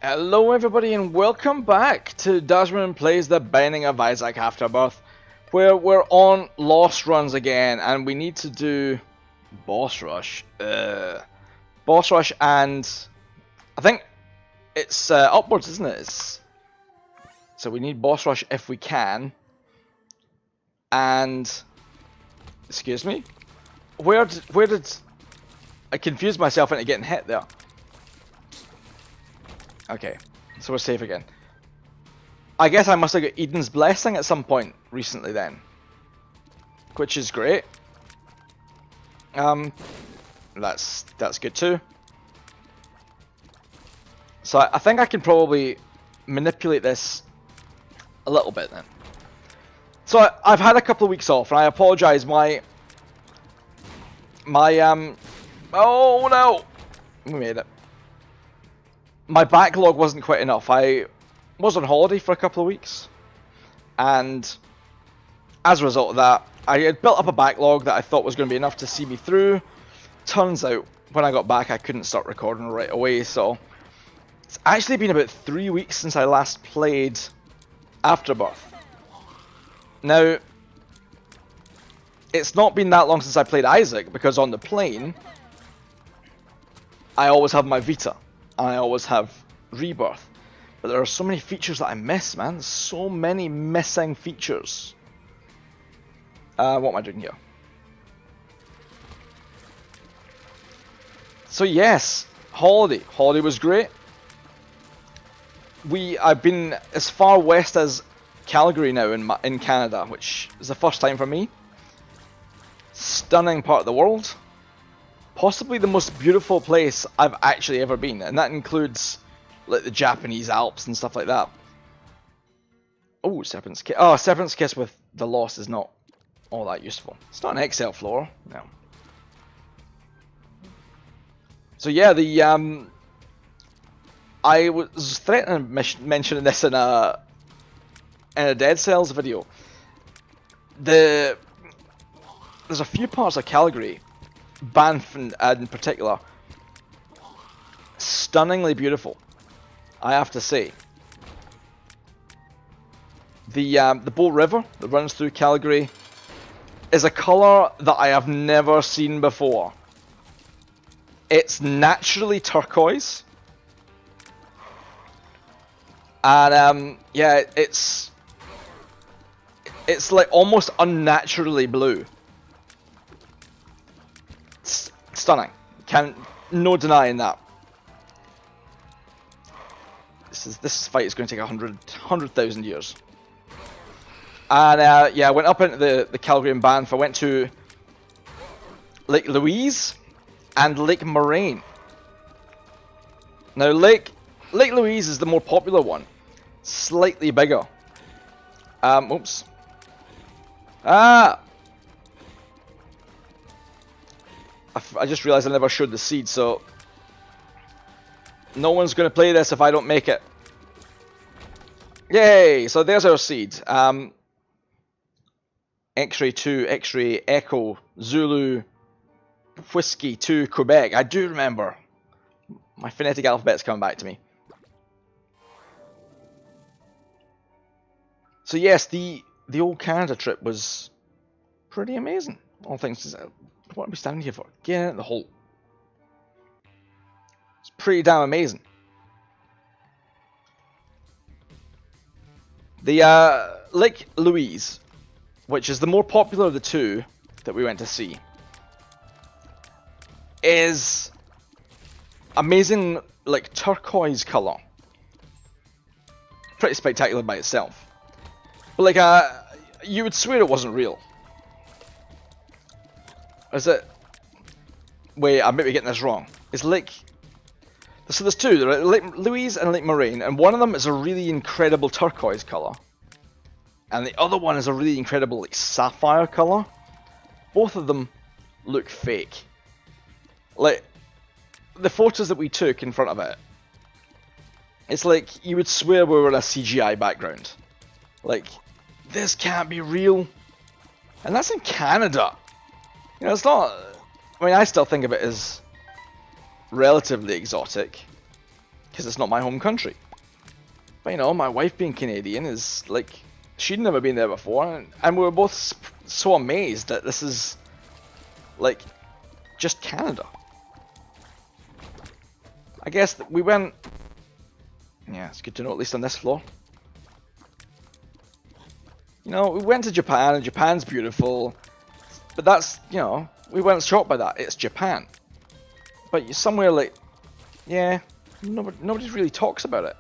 Hello everybody and welcome back to Desmond Plays The Binding of Isaac Afterbirth, where we're on Lost Runs again and we need to do Boss Rush. Boss Rush, and I think it's upwards, isn't it? So we need Boss Rush if we can. And excuse me? Where did I confused myself into getting hit there? Okay, so we're safe again. I guess I must have got Eden's Blessing at some point recently then. Which is great. That's good too. So I think I can probably manipulate this a little bit then. So I've had a couple of weeks off and I apologise, my oh no! We made it. My backlog wasn't quite enough. I was on holiday for a couple of weeks, and as a result of that, I had built up a backlog that I thought was going to be enough to see me through. Turns out, when I got back, I couldn't start recording right away, so it's actually been about 3 weeks since I last played Afterbirth. Now, it's not been that long since I played Isaac, because on the plane, I always have my Vita. I always have Rebirth, but there are so many features that I miss, man. There's so many missing features. What am I doing here? So yes, holiday. Holiday was great. I've been as far west as Calgary now in Canada, which is the first time for me. Stunning part of the world. Possibly the most beautiful place I've actually ever been, and that includes like the Japanese Alps and stuff like that. Oh, Serpent's Kiss. Oh, Serpent's Kiss with the Lost is not all that useful. It's not an XL floor, no. So yeah, I was threatening mentioning this in a Dead Cells video. There's a few parts of Calgary, Banff in particular, stunningly beautiful, I have to say. The Bow River that runs through Calgary is a colour that I have never seen before. It's naturally turquoise, and yeah, it's like almost unnaturally blue. Stunning. No denying that. This fight is going to take 100,000 years. And yeah, I went up into the Calgary and Banff. I went to Lake Louise and Lake Moraine. Now Lake Louise is the more popular one, slightly bigger. Oops. I just realized I never showed the seed, so no one's going to play this if I don't make it. Yay! So there's our seed. X-ray 2, X-ray Echo, Zulu, Whiskey 2, Quebec. I do remember. My phonetic alphabet's coming back to me. So yes, the old Canada trip was pretty amazing. All things. What are we standing here for? Get in the hole. It's pretty damn amazing. The Lake Louise, which is the more popular of the two that we went to see, is amazing, like turquoise colour. Pretty spectacular by itself. But like, you would swear it wasn't real. Is it? Wait, I might be getting this wrong. It's Lake. So there's two, right? Lake Louise and Lake Moraine, and one of them is a really incredible turquoise colour, and the other one is a really incredible like sapphire colour. Both of them look fake. Like the photos that we took in front of it, it's like you would swear we were in a CGI background. Like, this can't be real, and that's in Canada. You know, it's not. I mean, I still think of it as relatively exotic. because it's not my home country. But you know, my wife being Canadian is like, she'd never been there before, and we were both so amazed that this is like just Canada. I guess that we went. Yeah, it's good to know at least on this floor. You know, we went to Japan, and Japan's beautiful, but that's, you know, we weren't shocked by that. It's Japan. But somewhere like, yeah, nobody really talks about it.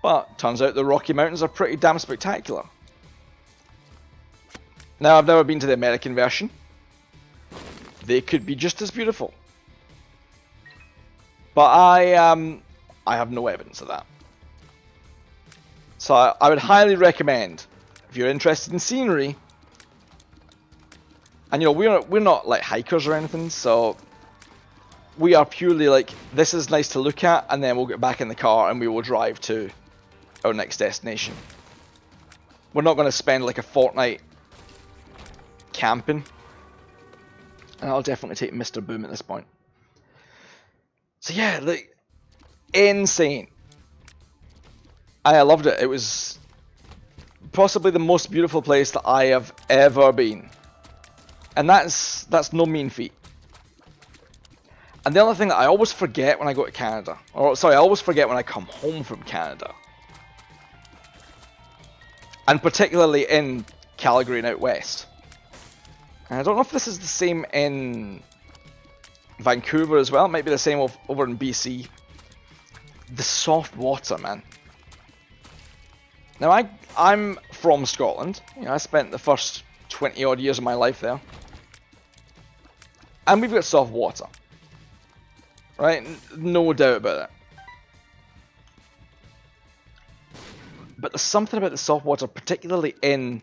But turns out the Rocky Mountains are pretty damn spectacular. Now, I've never been to the American version. They could be just as beautiful. But I have no evidence of that. So I would highly recommend, if you're interested in scenery, and you know, we're not like hikers or anything, so we are purely like, this is nice to look at, and then we'll get back in the car and we will drive to our next destination. We're not going to spend like a fortnight camping, and I'll definitely take Mr. Boom at this point. So yeah, like, insane. I loved it. It was possibly the most beautiful place that I have ever been, and that's no mean feat. And the other thing that I always forget when I go to Canada, or sorry, I always forget when I come home from Canada, and particularly in Calgary and out west. And I don't know if this is the same in Vancouver as well. It might be the same over in BC. The soft water, man. Now, I'm from Scotland. You know, I spent the first 20 odd years of my life there. And we've got soft water. Right? No doubt about it. But there's something about the soft water, particularly in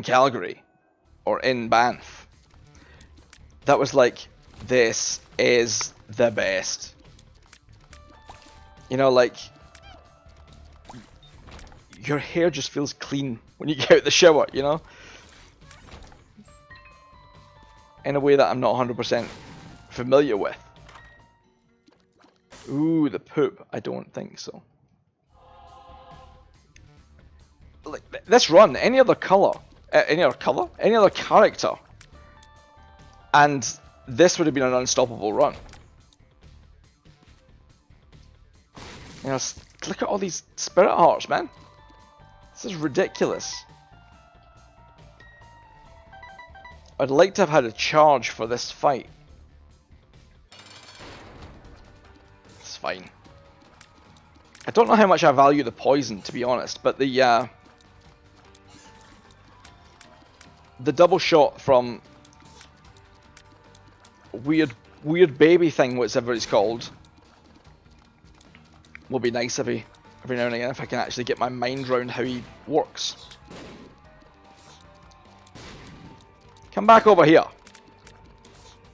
Calgary or in Banff, that was like, this is the best. You know, like, your hair just feels clean when you get out the shower, you know? In a way that I'm not 100% familiar with. Ooh, the poop. I don't think so. Like, this run, any other character, and this would have been an unstoppable run. You know, look at all these spirit hearts, man. This is ridiculous. I'd like to have had a charge for this fight. It's fine. I don't know how much I value the poison, to be honest, but the double shot from weird baby thing, whatever it's called, will be nice every now and again if I can actually get my mind around how he works. Come back over here.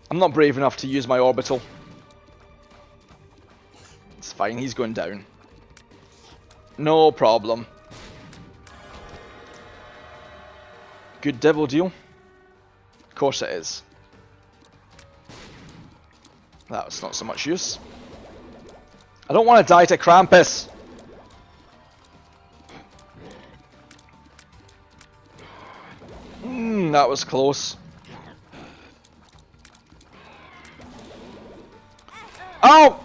I'm not brave enough to use my orbital. It's fine, he's going down. No problem. Good devil deal. Of course it is. That's not so much use. I don't want to die to Krampus. That was close. Oh!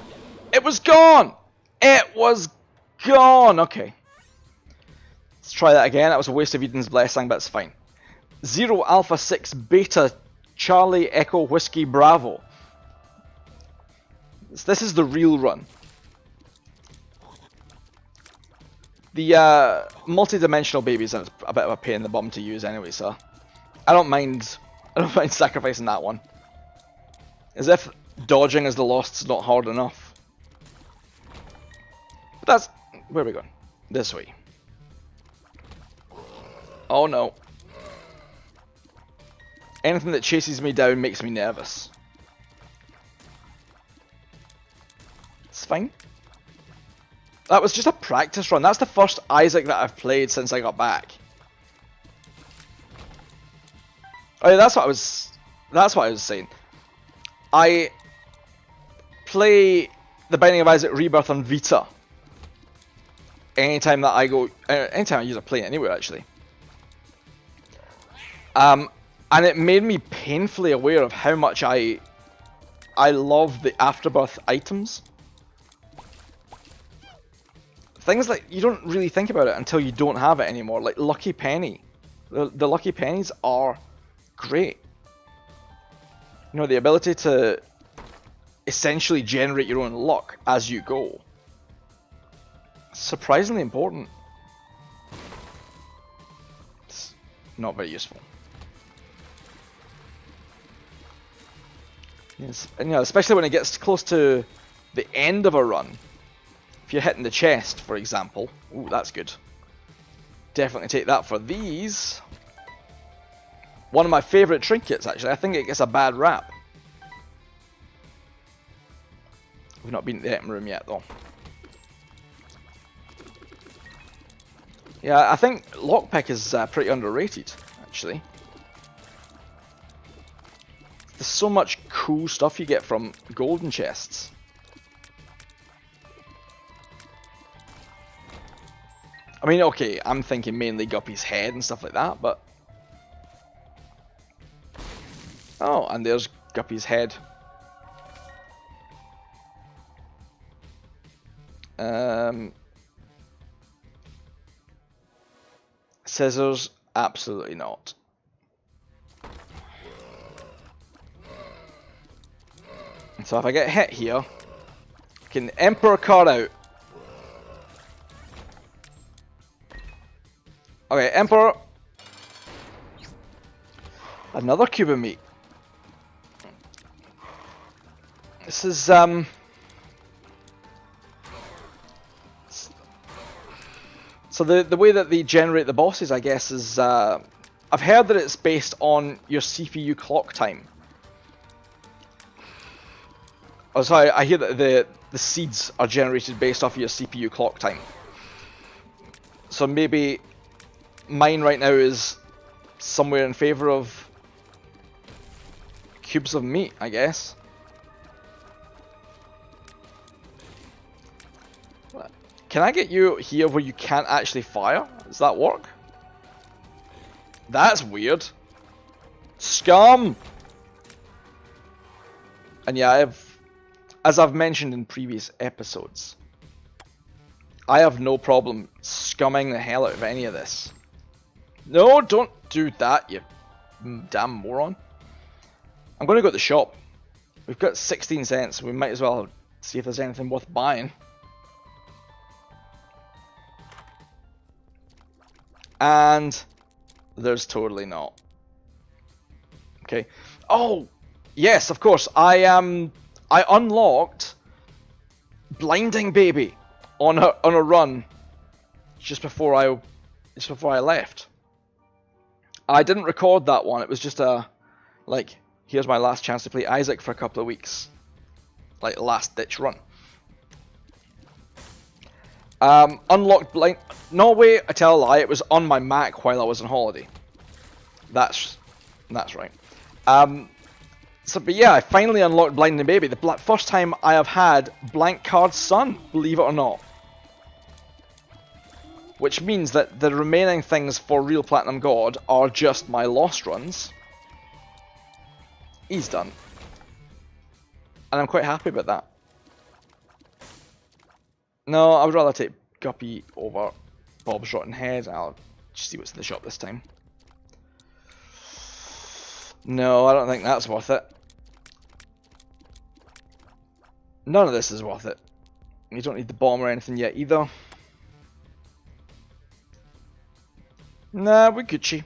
It was gone! It was gone! Okay. Let's try that again. That was a waste of Eden's blessing, but it's fine. 0 Alpha 6 Beta Charlie Echo Whiskey Bravo. This is the real run. The multi-dimensional babies are a bit of a pain in the bum to use anyway, so I don't mind sacrificing that one. As if dodging as the Lost's not hard enough. But that's where are we going? This way. Oh no. Anything that chases me down makes me nervous. It's fine. That was just a practice run. That's the first Isaac that I've played since I got back. Oh yeah, that's what I was saying. I play the Binding of Isaac Rebirth on Vita. Anytime that I go, anytime I use a plane anywhere actually. And it made me painfully aware of how much I love the Afterbirth items. Things like you don't really think about it until you don't have it anymore. Like Lucky Penny, the Lucky Pennies are great. You know, the ability to essentially generate your own luck as you go. Surprisingly important. It's not very useful. Yes, and you know, especially when it gets close to the end of a run. If you're hitting the chest, for example. Ooh, that's good. Definitely take that for these. One of my favourite trinkets, actually. I think it gets a bad rap. We've not been to the item room yet, though. Yeah, I think lockpick is pretty underrated, actually. There's so much cool stuff you get from golden chests. I mean, okay, I'm thinking mainly Guppy's head and stuff like that, but... Oh, and there's Guppy's head. Scissors, absolutely not. So if I get hit here, I can Emperor card out. Okay, Emperor. Another cube of meat. This is so the way that they generate the bosses, I guess, is I've heard that it's based on your CPU clock time. Oh, sorry, I hear that the seeds are generated based off of your CPU clock time. So maybe mine right now is somewhere in favor of cubes of meat, I guess. Can I get you here where you can't actually fire? Does that work? That's weird. Scum! And yeah, as I've mentioned in previous episodes, I have no problem scumming the hell out of any of this. No, don't do that, you damn moron. I'm going to go to the shop. We've got 16 cents. We might as well see if there's anything worth buying. And there's totally not. Okay. Oh, yes, of course. I unlocked Blinding Baby on a run just before I left. I didn't record that one. It was just like, here's my last chance to play Isaac for a couple of weeks, like last ditch run. Unlocked blind. No way, I tell a lie. It was on my Mac while I was on holiday. That's right. But yeah, I finally unlocked Blinding Baby. The first time I have had Blank Card Sun, believe it or not. Which means that the remaining things for Real Platinum God are just my lost runs. He's done. And I'm quite happy about that. No, I would rather take Guppy over Bob's Rotten Head. I'll just see what's in the shop this time. No, I don't think that's worth it. None of this is worth it. You don't need the bomb or anything yet either. Nah, we're Gucci.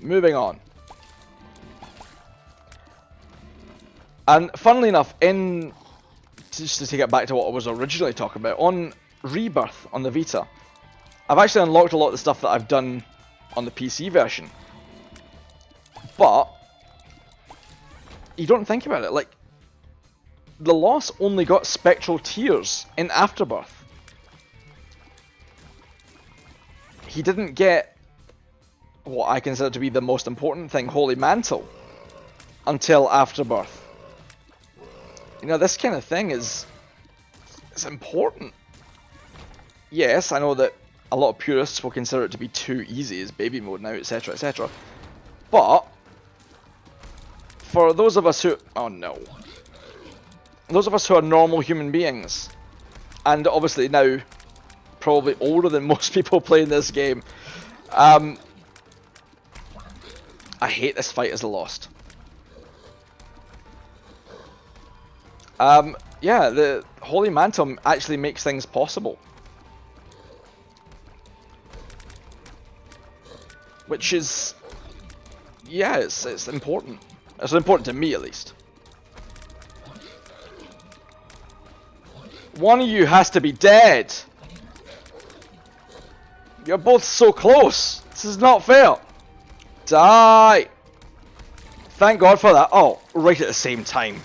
Moving on. And funnily enough, just to take it back to what I was originally talking about, on Rebirth on the Vita, I've actually unlocked a lot of the stuff that I've done on the PC version. But you don't think about it, like, the Lost only got Spectral Tears in Afterbirth. He didn't get what I consider to be the most important thing, Holy Mantle, until Afterbirth. You know, this kind of thing is it's important. Yes, I know that a lot of purists will consider it to be too easy as baby mode now, etc, etc. But for those of us who... oh no. Those of us who are normal human beings, and obviously now probably older than most people playing this game, I hate this fight as a lost. Yeah, the Holy Mantle actually makes things possible. Which is... yeah, it's important. It's important to me, at least. One of you has to be dead. You're both so close. This is not fair. Die. Thank God for that. Oh, right at the same time.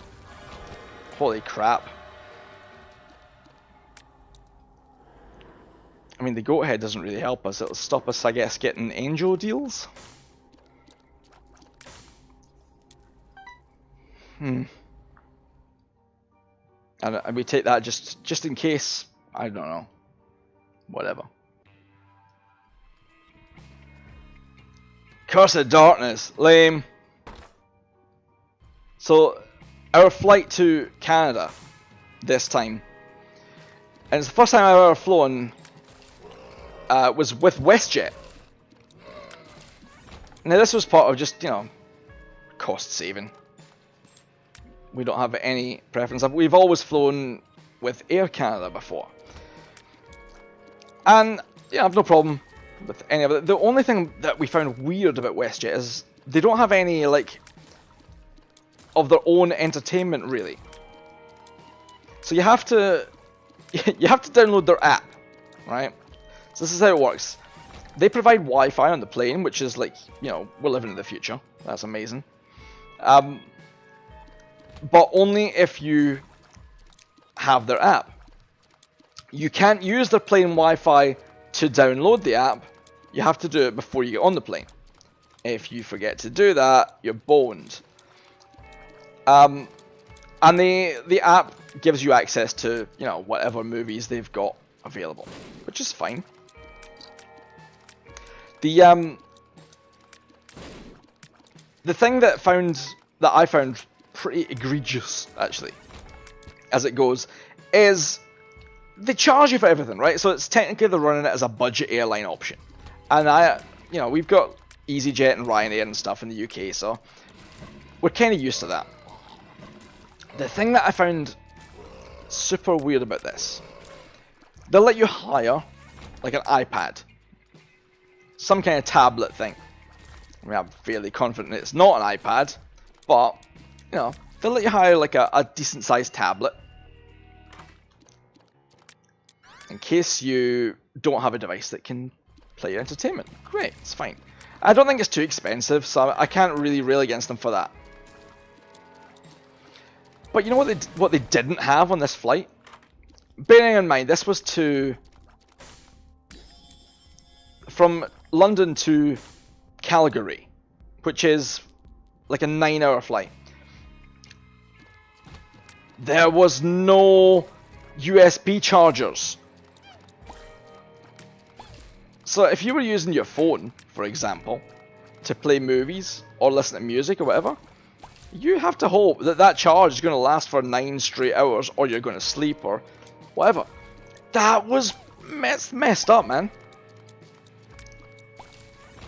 Holy crap. I mean, the goat head doesn't really help us. It'll stop us, I guess, getting angel deals. And we take that just in case. I don't know. Whatever. Curse of Darkness. Lame. So, our flight to Canada this time. And it's the first time I've ever flown was with WestJet. Now this was part of just, you know, cost saving. We don't have any preference. We've always flown with Air Canada before. And, yeah, I've no problem with any of it. The only thing that we found weird about WestJet is they don't have any, like, of their own entertainment, really. So you have to download their app, right? So this is how it works. They provide Wi-Fi on the plane, which is like, you know, we're living in the future. That's amazing. But only if you have their app. You can't use their plane Wi-Fi to download the app. You have to do it before you get on the plane. If you forget to do that, you're boned. And the app gives you access to, you know, whatever movies they've got available, which is fine. The thing that I found pretty egregious, actually, as it goes, is they charge you for everything, right? So it's technically they're running it as a budget airline option, and you know, we've got EasyJet and Ryanair and stuff in the UK, so we're kind of used to that. The thing that I found super weird about this, they'll let you hire like an iPad, some kind of tablet thing. I mean, I'm fairly confident it's not an iPad, but, you know, they'll let you hire like a decent sized tablet in case you don't have a device that can play your entertainment. Great, it's fine. I don't think it's too expensive, so I can't really rail against them for that. But you know what they didn't have on this flight? Bearing in mind, this was from London to Calgary, which is like a 9-hour flight. There was no USB chargers. So if you were using your phone, for example, to play movies or listen to music or whatever, you have to hope that that charge is going to last for 9 straight hours, or you're going to sleep or whatever. That was messed up, man.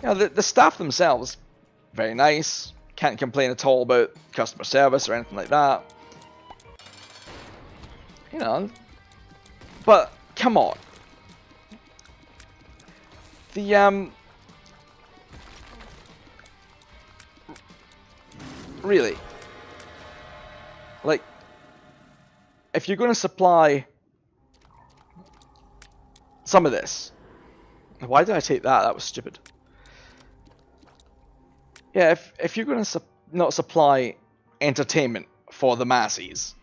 You know, the staff themselves, very nice. Can't complain at all about customer service or anything like that. You know, but come on. Really, like, if you're going to supply some of this, why did I take that? That was stupid. Yeah, if you're going to not supply entertainment for the masses,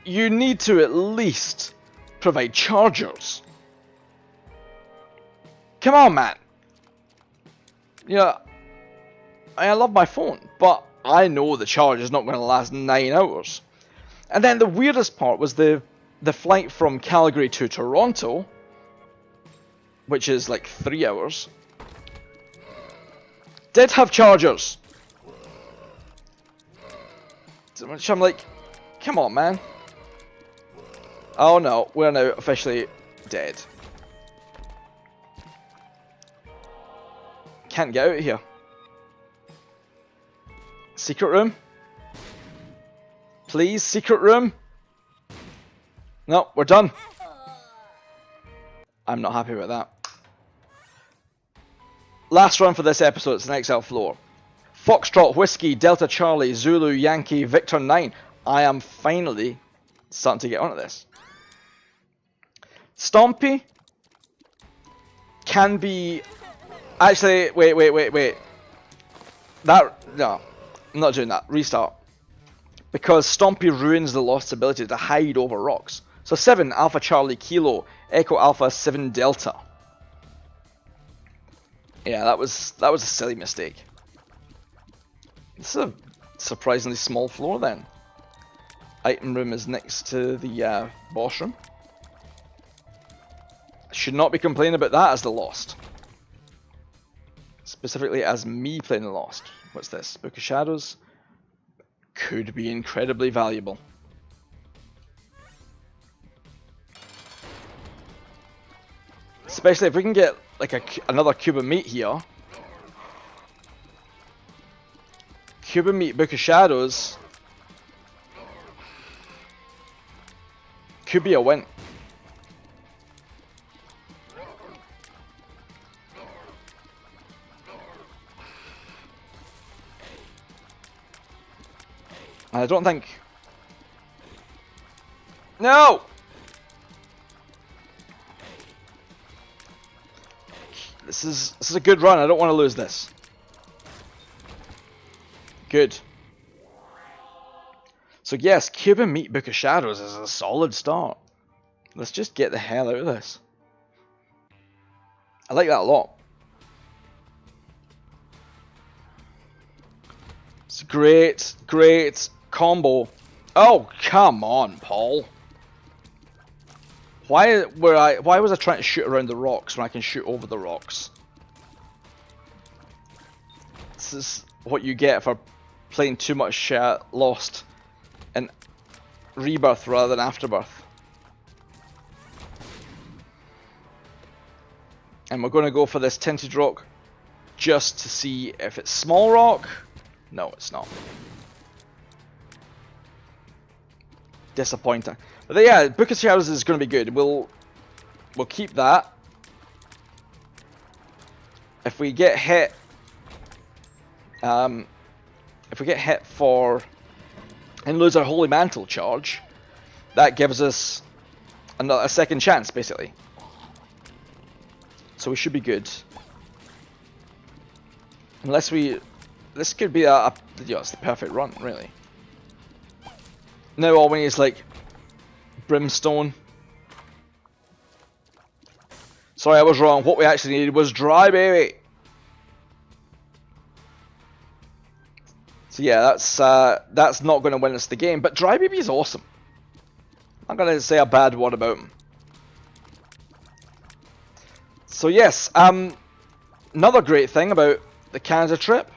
you need to at least provide chargers. Come on, man. You know, I love my phone, but I know the charge is not going to last 9 hours. And then the weirdest part was the flight from Calgary to Toronto, which is like 3 hours, did have chargers. Which I'm like, come on, man. Oh no, we're now officially dead. Can't get out of here. Secret room? Please, secret room? No, we're done. I'm not happy with that. Last run for this episode, it's an XL floor. Foxtrot, Whiskey, Delta Charlie, Zulu, Yankee, Victor 9. I am finally starting to get onto this. Stompy can be... Actually, wait. No, I'm not doing that. Restart. Because Stompy ruins the Lost's ability to hide over rocks. So 7, Alpha Charlie Kilo, Echo Alpha 7 Delta. Yeah, that was a silly mistake. This is a surprisingly small floor then. Item room is next to the boss room. I should not be complaining about that as the Lost. Specifically as me playing the Lost. What's this? Book of Shadows. Could be incredibly valuable. Especially if we can get like another cube of meat here. Cube of meat, Book of Shadows. Could be a win. I don't think... No! This is a good run. I don't want to lose this. Good. So yes, Cube and Meat Book of Shadows is a solid start. Let's just get the hell out of this. I like that a lot. It's a great combo. Oh, come on, Paul. Why was I trying to shoot around the rocks when I can shoot over the rocks? This is what you get for playing too much Lost and Rebirth rather than Afterbirth. And we're going to go for this tinted rock just to see if it's small rock. No, it's not. Disappointing. But yeah, Book of Shadows is going to be good. We'll keep that. If we get hit, for and lose our Holy Mantle charge, that gives us a second chance, basically. So we should be good. Unless this could be it's the perfect run, really. Now all we need is like brimstone. Sorry, I was wrong. What we actually needed was dry baby. So yeah, that's not going to win us the game, but dry baby is awesome. I'm not going to say a bad word about him. So yes, another great thing about the Canada trip,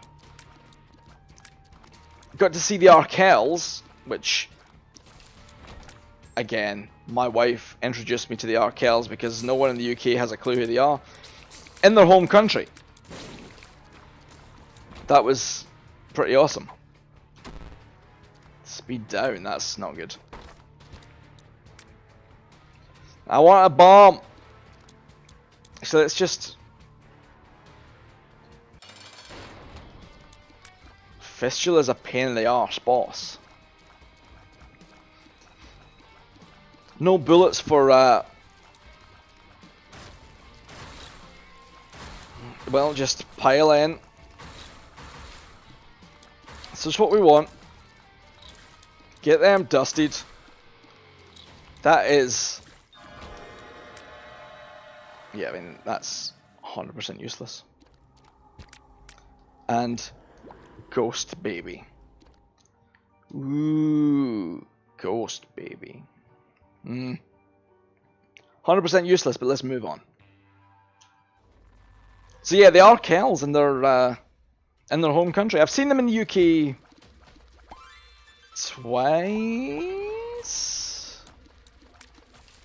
got to see the Arkels, which, again, my wife introduced me to the Arkels because no one in the UK has a clue who they are, in their home country. That was pretty awesome. Speed down, that's not good. I want a bomb! So let's just... Fistula is a pain in the arse, boss. No bullets for, well, just pile in. This is what we want. Get them dusted. That is... Yeah, I mean, that's 100% useless. And... Ghost baby. Ooh, Ghost, baby. 100% useless, but let's move on. So yeah, they are Kells in their home country. I've seen them in the UK twice.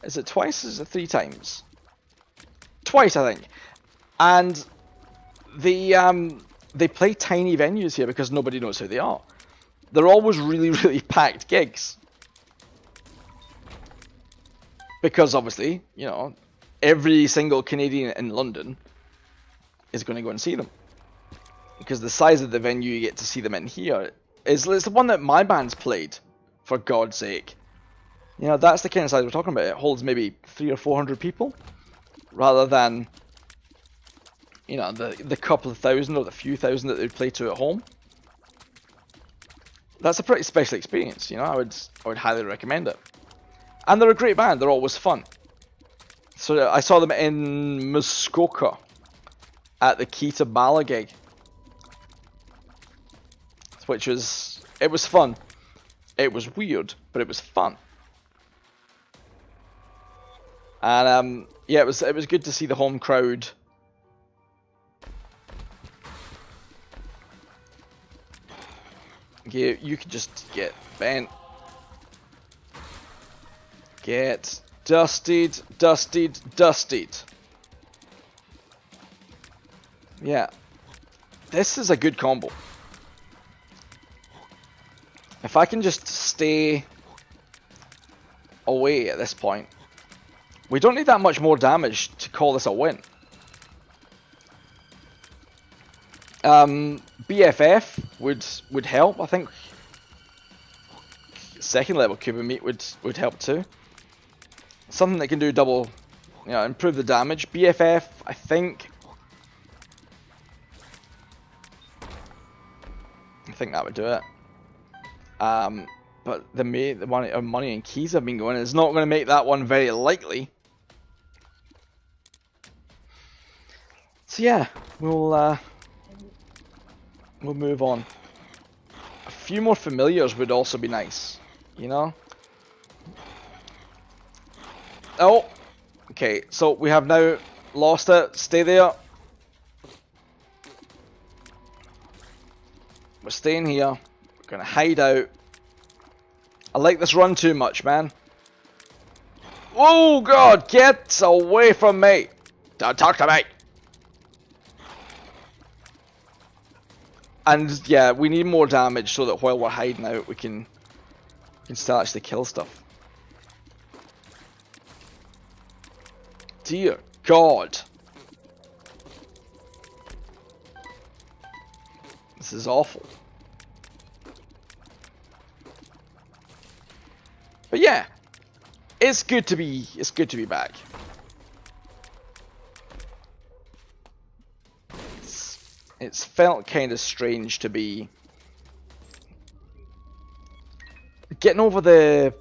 Is it twice? Is it 3 times? Twice, I think. And they play tiny venues here because nobody knows who they are. They're always really, really packed gigs. Because obviously, you know, every single Canadian in London is going to go and see them. Because the size of the venue you get to see them in here is it's the one that my band's played, for God's sake. You know, that's the kind of size we're talking about. It holds maybe 300 or 400 people, rather than, you know, the couple of thousand or the few thousand that they play to at home. That's a pretty special experience, you know. I would highly recommend it. And they're a great band. They're always fun. So I saw them in Muskoka at the Kita Bala gig, which was fun. It was weird, but it was fun. And yeah, it was good to see the home crowd. You could just get bent. Get dusted, dusted, dusted. Yeah. This is a good combo. If I can just stay away at this point. We don't need that much more damage to call this a win. BFF would help, I think. Second level cube of meat would help too. Something that can do double, you know, improve the damage. BFF, I think that would do it. But the money and keys have been going. It's not going to make that one very likely. So yeah, we'll move on. A few more familiars would also be nice, you know. Oh, okay. So we have now lost it. Stay there. We're staying here. We're gonna hide out. I like this run too much, man. Oh God, get away from me! Don't talk to me. And yeah, we need more damage so that while we're hiding out, we can still actually kill stuff. Dear God. This is awful. But yeah, it's good to be back. It's felt kind of strange to be getting over the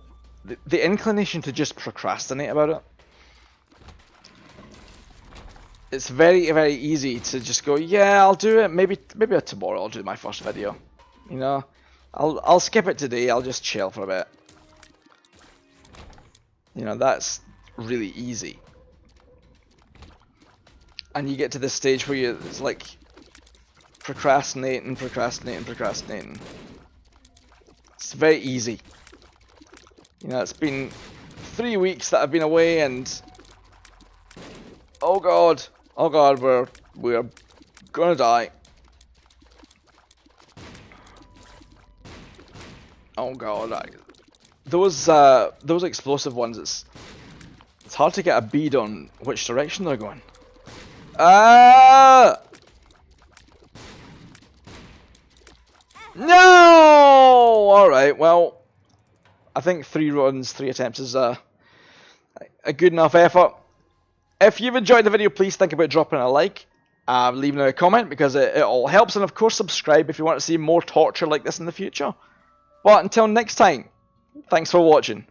inclination to just procrastinate about it. It's very, very easy to just go, yeah, I'll do it. Maybe tomorrow I'll do my first video. You know, I'll skip it today. I'll just chill for a bit. You know, that's really easy. And you get to this stage where it's like procrastinating. It's very easy. You know, it's been 3 weeks that I've been away, and oh God, we're gonna die. Oh God, those explosive ones. It's hard to get a bead on which direction they're going. No! Alright, well, I think 3 runs, 3 attempts is a good enough effort. If you've enjoyed the video, please think about dropping a like, leaving a comment, because it all helps, and of course subscribe if you want to see more torture like this in the future. But until next time, thanks for watching.